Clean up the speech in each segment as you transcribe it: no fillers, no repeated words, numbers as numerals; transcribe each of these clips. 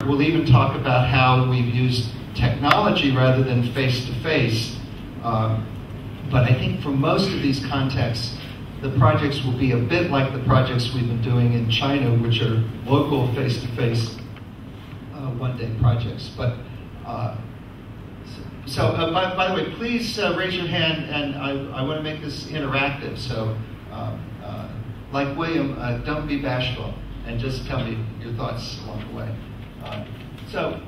We'll even talk about how we've used technology rather than face-to-face. But I think for most of these contexts, the projects will be a bit like the projects we've been doing in China, which are local face-to-face one-day projects. But by the way, please raise your hand, and I want to make this interactive. So, like William, don't be bashful, and just tell me your thoughts along the way. So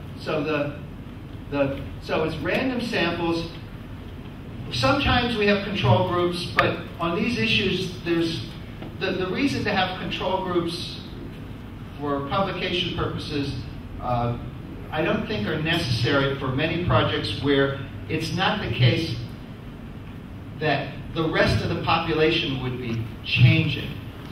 it's random samples. Sometimes we have control groups, but on these issues, there's the reason to have control groups for publication purposes, I don't think are necessary for many projects where it's not the case that the rest of the population would be changing.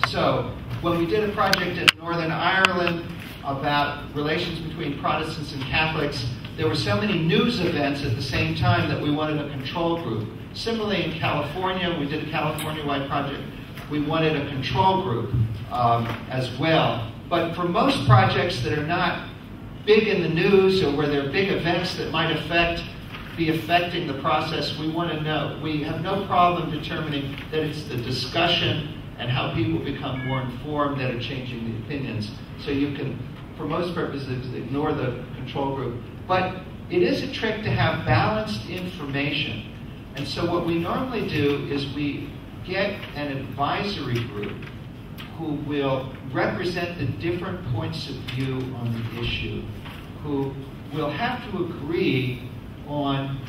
So when we did a project in Northern Ireland about relations between Protestants and Catholics, there were so many news events at the same time that we wanted a control group. Similarly, in California, we did a California-wide project. We wanted a control group as well. But for most projects that are not big in the news or where there are big events that might be affecting the process, we want to know. We have no problem determining that it's the discussion and how people become more informed that are changing the opinions. So you can, for most purposes, ignore the control group. But it is a trick to have balanced information. And so what we normally do is we get an advisory group who will represent the different points of view on the issue, who will have to agree on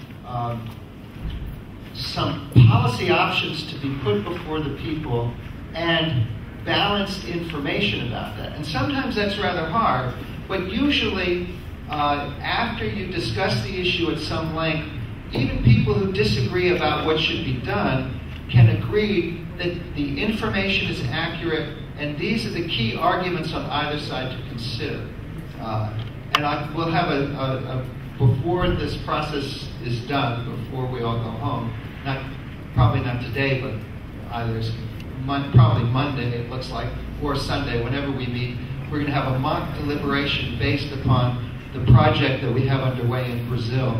some policy options to be put before the people and balanced information about that. And sometimes that's rather hard, but usually after you discuss the issue at some length, even people who disagree about what should be done can agree that the information is accurate and these are the key arguments on either side to consider. And we'll have before this process is done, before we all go home, probably not today, but either probably Monday, it looks like, or Sunday, whenever we meet, we're going to have a mock deliberation based upon the project that we have underway in Brazil,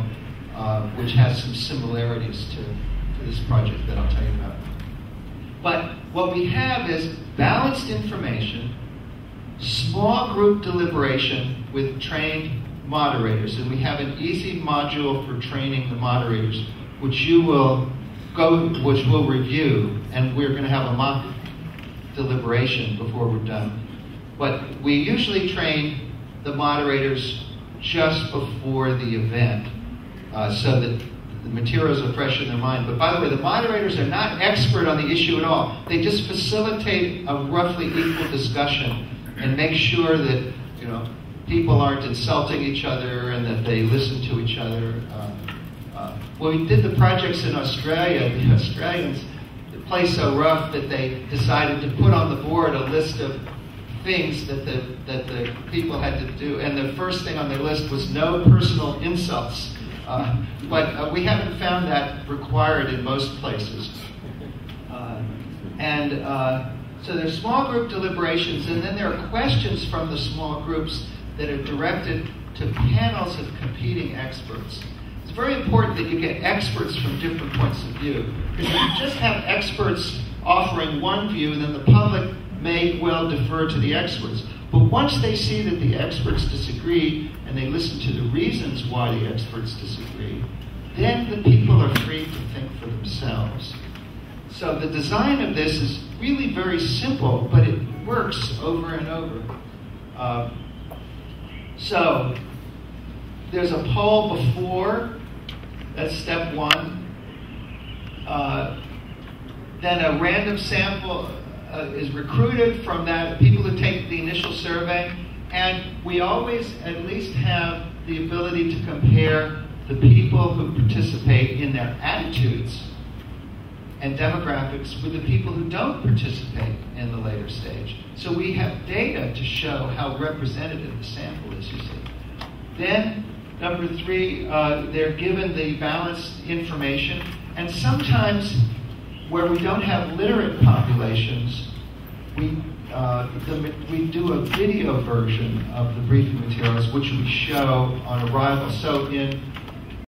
which has some similarities to this project that I'll tell you about. But what we have is balanced information, small group deliberation with trained moderators. And we have an easy module for training the moderators, which we'll review, and we're going to have a mock deliberation before we're done. But we usually train the moderators just before the event, so that the materials are fresh in their mind. But by the way, the moderators are not expert on the issue at all. They just facilitate a roughly equal discussion and make sure that people aren't insulting each other and that they listen to each other. When we did the projects in Australia, the Australians play so rough that they decided to put on the board a list of things that the people had to do, and the first thing on their list was no personal insults. But we haven't found that required in most places. So there's small group deliberations, and then there are questions from the small groups that are directed to panels of competing experts. It's very important that you get experts from different points of view, because if you just have experts offering one view, then the public may well defer to the experts. But once they see that the experts disagree and they listen to the reasons why the experts disagree, then the people are free to think for themselves. So the design of this is really very simple, but it works over and over. So there's a poll before, that's step one. Then a random sample is recruited from that, people who take the initial survey, and we always at least have the ability to compare the people who participate in their attitudes and demographics with the people who don't participate in the later stage. So we have data to show how representative the sample is, you see. Then, number three, they're given the balanced information, and sometimes where we don't have literate populations, we we do a video version of the briefing materials, which we show on arrival. So in